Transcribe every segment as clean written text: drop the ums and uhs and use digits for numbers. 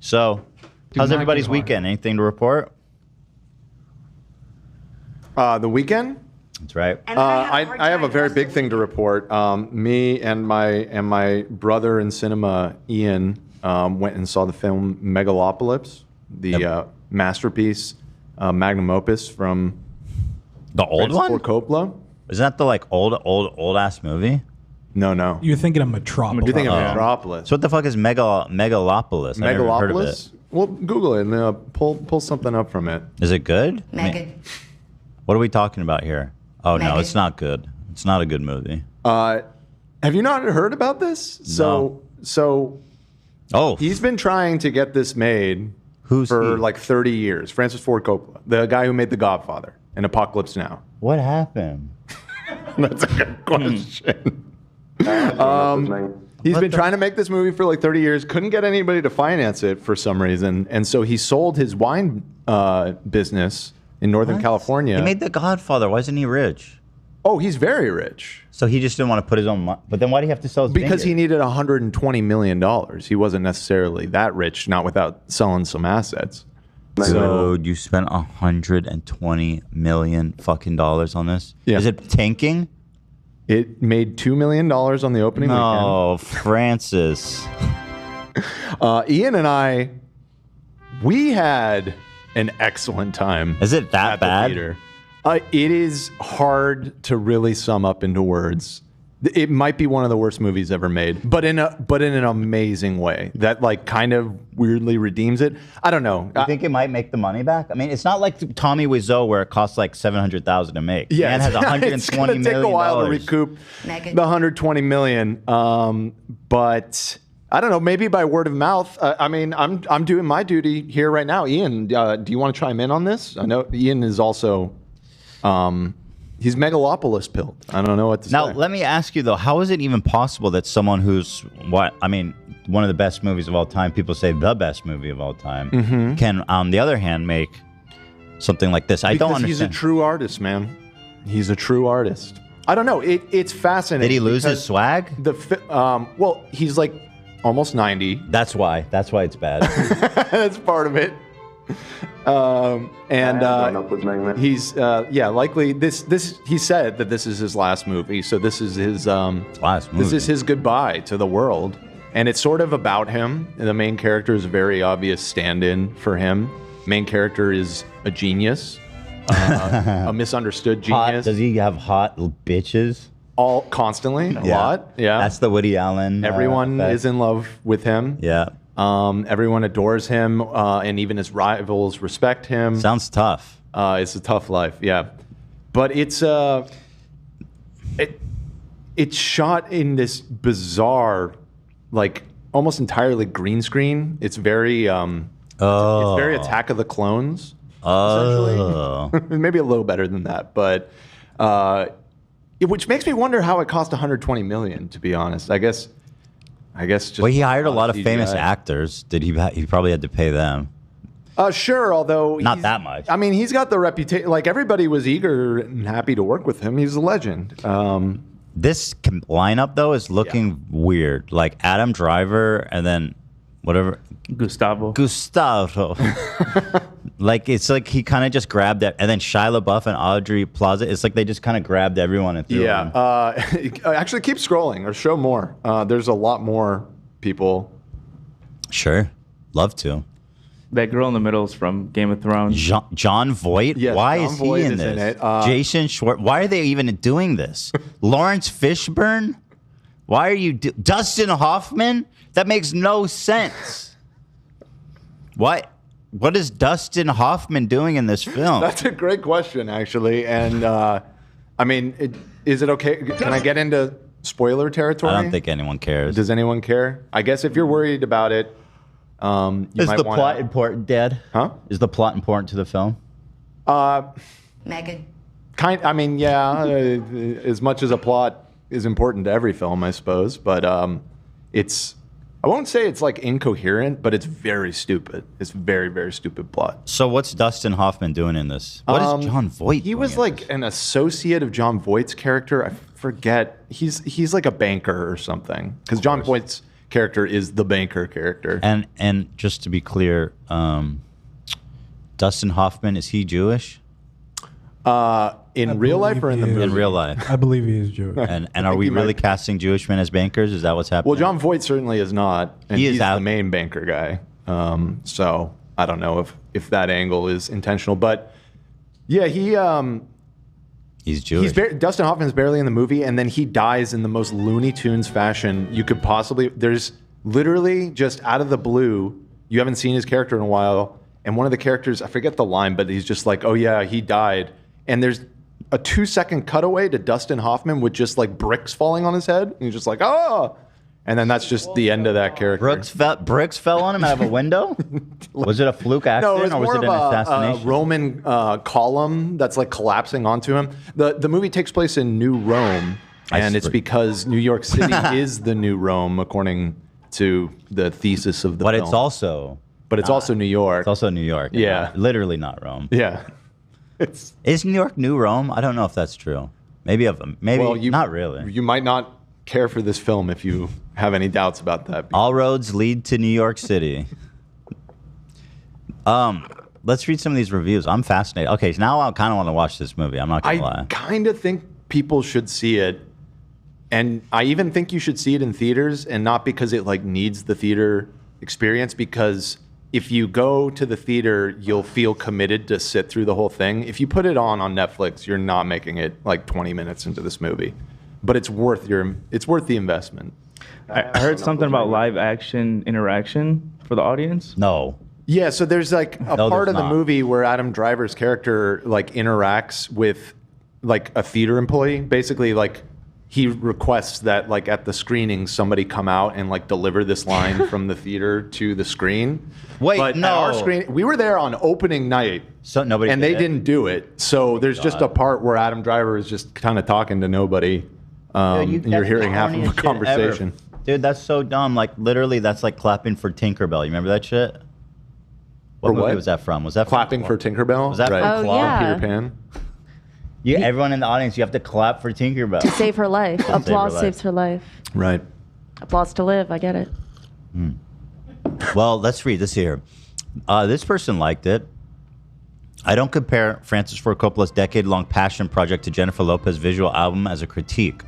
So, how's everybody's weekend? Anything to report? The weekend? That's right. I have a very big thing to report. Me and my brother in cinema, Ian, went and saw the film Megalopolis, the masterpiece, magnum opus from the old Francis one. Ford Coppola. Isn't that the like old ass movie? No. You're thinking of Metropolis. You're thinking of Metropolis. So what the fuck is Megalopolis? Megalopolis? I never heard of it. Well, Google it and pull something up from it. Is it good? Megan. What are we talking about here? Oh, no, Megan. it's not good. It's not a good movie. Have you not heard about this? No. So he's been trying to get this made for like 30 years. Francis Ford Coppola, the guy who made The Godfather and Apocalypse Now. What happened? That's a good question. He's been trying to make this movie for like 30 years, couldn't get anybody to finance it for some reason, and so he sold his wine business in Northern California. He made The Godfather. Why isn't he rich? Oh, he's very rich. So he just didn't want to put his own money. But then why do you have to sell his Because he vineyard? needed $120 million. He wasn't necessarily that rich, not without selling some assets. So you spent $120 million fucking dollars on this? Yeah. Is it tanking? It made $2 million on the opening weekend. No, Francis. Ian and I, we had an excellent time. Is it that at the bad? theater. It is hard to really sum up into words. It might be one of the worst movies ever made, but in an amazing way that like kind of weirdly redeems it. I don't know. You think it might make the money back? I mean, it's not like Tommy Wiseau where it costs like $700,000 to make. Yeah, Man has $120 it's gonna million. take a while to recoup Megan. the $120 million. But I don't know. Maybe by word of mouth. I mean, I'm doing my duty here right now. Ian, do you want to chime in on this? I know Ian is also. He's Megalopolis pilled. I don't know what to say. Now, let me ask you though, how is it even possible that someone who's one of the best movies of all time, people say the best movie of all time, can on the other hand make something like this? I don't understand. He's a true artist, man. He's a true artist. I don't know. It's fascinating. Did he lose his swag? Well, he's like almost 90. That's why it's bad. That's part of it. He's likely this he said that this is his last movie, so this is his last movie. This is his goodbye to the world, and it's sort of about him. The main character is a very obvious stand-in for him. Main character is a genius, a misunderstood genius. Does he have hot bitches? All constantly, a lot. Yeah, that's the Woody Allen. Everyone is in love with him. Yeah. Everyone adores him, and even his rivals respect him. Sounds tough. It's a tough life, yeah. But it's shot in this bizarre, like almost entirely green screen. It's very it's very Attack of the Clones. Essentially, maybe a little better than that, but which makes me wonder how it cost $120 million. To be honest, I guess just. Well, he hired a lot of CGI. famous actors. Did he? He probably had to pay them. Sure, although not that much. I mean, he's got the reputation. Like everybody was eager and happy to work with him. He's a legend. This lineup though is looking weird. Like Adam Driver and then whatever Gustavo. Like it's like he kind of just grabbed that, and then Shia LaBeouf and Audrey Plaza. It's like they just kind of grabbed everyone and threw them. Actually, keep scrolling or show more. There's a lot more people. Sure, love to. That girl in the middle is from Game of Thrones. John Voight. Yes, why John is Voight he in is this? in it. Jason Schwartz. Why are they even doing this? Lawrence Fishburne. Why are you Dustin Hoffman? That makes no sense. What is Dustin Hoffman doing in this film? That's a great question, actually. And I mean, is it okay? Can I get into spoiler territory? I don't think anyone cares. Does anyone care? I guess if you're worried about it, is the plot important, Dad? Huh? Is the plot important to the film? Megan. I mean, yeah. As much as a plot is important to every film, I suppose. But it's. I won't say it's like incoherent, but it's very stupid. It's very, very stupid plot. So what's Dustin Hoffman doing in this? What is John Voight? He was like an associate of John Voight's character. I forget. He's like a banker or something. Because John Voight's character is the banker character. And just to be clear, Dustin Hoffman, is he Jewish? In real life or in the movie? In real life. I believe he is Jewish. And are we really casting Jewish men as bankers? Is that what's happening? Well, John Voight certainly is not, and he's the main banker guy. So I don't know if that angle is intentional, but yeah, he's Jewish. Dustin Hoffman's barely in the movie, and then he dies in the most Looney Tunes fashion you could possibly. There's literally just out of the blue, you haven't seen his character in a while, and one of the characters, I forget the line, but he's just like, "Oh yeah, he died," and there's a 2-second cutaway to Dustin Hoffman with just like bricks falling on his head, and he's just like, "Oh." And then that's just the end of that character. Bricks fell on him out of a window? Was it a fluke accident or was it an assassination? A Roman column that's like collapsing onto him. The movie takes place in New Rome, and it's because New York City is the new Rome, according to the thesis of the film. It's also New York. It's also New York. Yeah. Literally not Rome. Yeah. Is New York New Rome? I don't know if that's true. Maybe not really. You might not care for this film if you have any doubts about that. All roads lead to New York City. Let's read some of these reviews. I'm fascinated. Okay, so now I kind of want to watch this movie. I'm not going to lie. I kind of think people should see it. And I even think you should see it in theaters, and not because it like needs the theater experience, because if you go to the theater, you'll feel committed to sit through the whole thing. If you put it on Netflix, you're not making it like 20 minutes into this movie. But it's worth the investment. I heard something about live action interaction for the audience. No. Yeah, so there's like a part of the movie where Adam Driver's character like interacts with like a theater employee. Basically, like he requests that like at the screening somebody come out and like deliver this line from the theater to the screen. Wait, but no. At our screen, we were there on opening night. So nobody and they didn't do it. So there's just a part where Adam Driver is just kind of talking to nobody. And you're hearing half of a conversation. Dude, that's so dumb. Like, literally, that's like clapping for Tinkerbell. You remember that shit? What movie was that from? Was that Clapping for Tinkerbell? Was that from Claw? yeah. Peter Pan? Everyone in the audience, you have to clap for Tinkerbell. To save her life. Applause saves her life. Right. Applause to live. I get it. Well, let's read this here. This person liked it. I don't compare Francis Ford Coppola's decade-long passion project to Jennifer Lopez's visual album as a critique.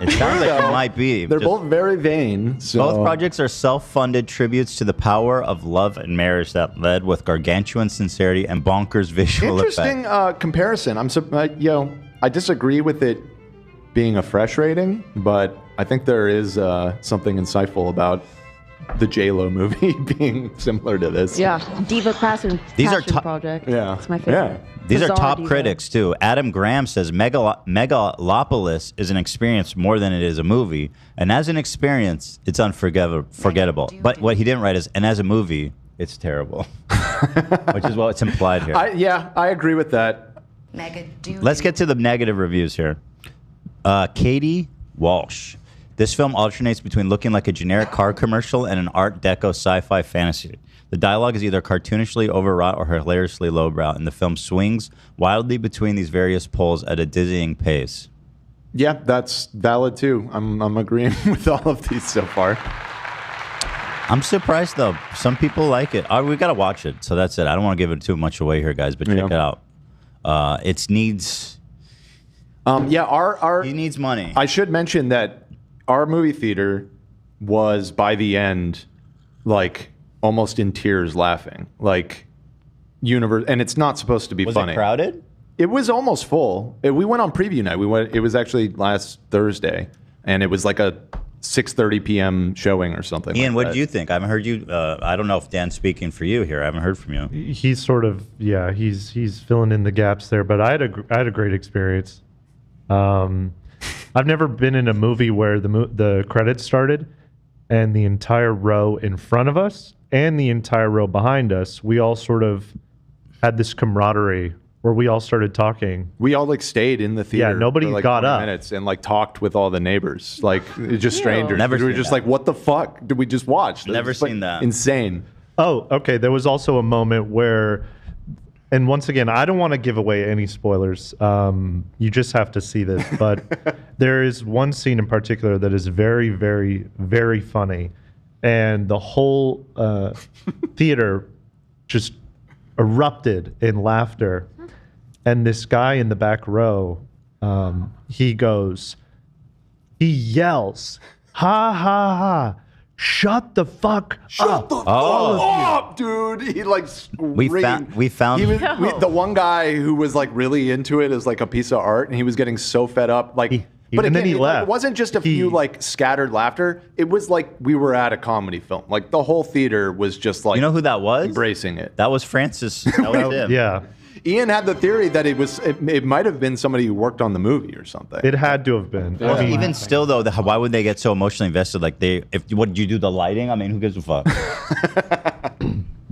It sounds like it might be. They're both very vain. So. Both projects are self-funded tributes to the power of love and marriage that led with gargantuan sincerity and bonkers visual effects. Interesting comparison. I disagree with it being a fresh rating, but I think there is something insightful about the J-Lo movie being similar to this. Yeah, Diva Passion Project. Yeah, it's my favorite. Yeah. These are top Diva. critics, too. Adam Graham says Megalopolis is an experience more than it is a movie. And as an experience, it's unforgettable. But what he didn't write is, and as a movie, it's terrible. Which is what's implied here. I agree with that. Let's get to the negative reviews here. Katie Walsh. This film alternates between looking like a generic car commercial and an Art Deco sci-fi fantasy. The dialogue is either cartoonishly overwrought or hilariously lowbrow, and the film swings wildly between these various poles at a dizzying pace. Yeah, that's valid too. I'm agreeing with all of these so far. I'm surprised though. Some people like it. We gotta watch it. So that's it. I don't want to give it too much away here, guys, but check it out. It needs. He needs money. I should mention that our movie theater was by the end, like almost in tears, laughing, like and it's not supposed to be funny. Was it crowded? It was almost full. We went on preview night. It was actually last Thursday, and it was like a 6:30 p.m. showing or something. Ian, like what that. did you think? I haven't heard you. I don't know if Dan's speaking for you here. I haven't heard from you. He's sort of he's filling in the gaps there. But I had a great experience. I've never been in a movie where the credits started and the entire row in front of us and the entire row behind us, we all sort of had this camaraderie where we all started talking. We all like stayed in the theater. Yeah, nobody for like got 20 up minutes and like talked with all the neighbors, like just strangers. Never we were seen just that. like, what the fuck did we just watch? Never It's, like, seen that. Insane. Oh, okay. There was also a moment where and once again, I don't want to give away any spoilers. You just have to see this. But there is one scene in particular that is very, very, very funny. And the whole theater just erupted in laughter. And this guy in the back row, he yells, "Ha, ha, ha. Shut the fuck up. Shut the fuck up, dude." He like screamed. We found the one guy who was like really into it as like a piece of art, and he was getting so fed up. Like, but again, then he left. It wasn't just a few like scattered laughter. It was like we were at a comedy film. Like the whole theater was just like, you know who that was? Embracing it. That was Francis. That was him. Yeah. Ian had the theory that it might have been somebody who worked on the movie or something. It had to have been. Well, even still, though, why would they get so emotionally invested? Like, what did you do? The lighting? I mean, who gives a fuck?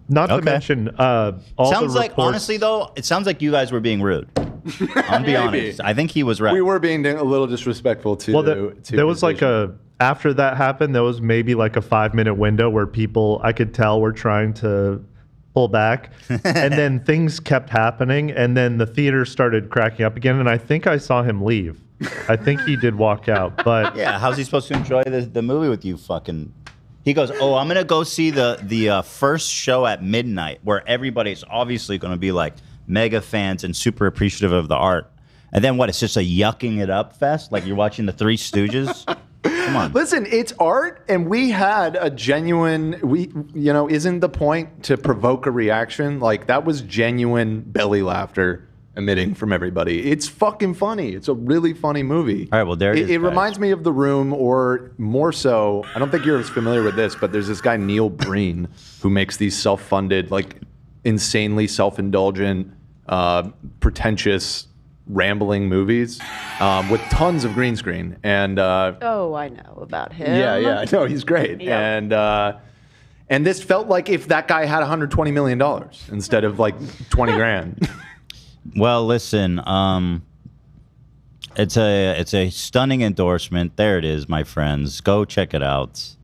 Not to mention, all sounds the like, honestly, though, it sounds like you guys were being rude. I'll be honest. I think he was right. We were being a little disrespectful to. Well, there was like after that happened, there was maybe like a 5-minute window where people, I could tell, were trying to pull back, and then things kept happening, and then the theater started cracking up again, and I think I saw him leave. I think he did walk out, but yeah, how's he supposed to enjoy the movie with you? Fucking, he goes, "Oh, I'm gonna go see the first show at midnight, where everybody's obviously gonna be like mega fans and super appreciative of the art." And then what? It's just a yucking it up fest, like you're watching the Three Stooges. Come on. Listen, it's art, and we had a genuine. Isn't the point to provoke a reaction? Like that was genuine belly laughter emitting from everybody. It's fucking funny. It's a really funny movie. All right, well there it is. It reminds me of The Room, or more so. I don't think you're as familiar with this, but there's this guy Neil Breen who makes these self-funded, like insanely self-indulgent, pretentious, rambling movies with tons of green screen. And Oh, I know about him. yeah, no, he's great. Yeah. And this felt like if that guy had $120 million instead of like 20 grand. Well, listen, it's a stunning endorsement. There it is, my friends. Go check it out.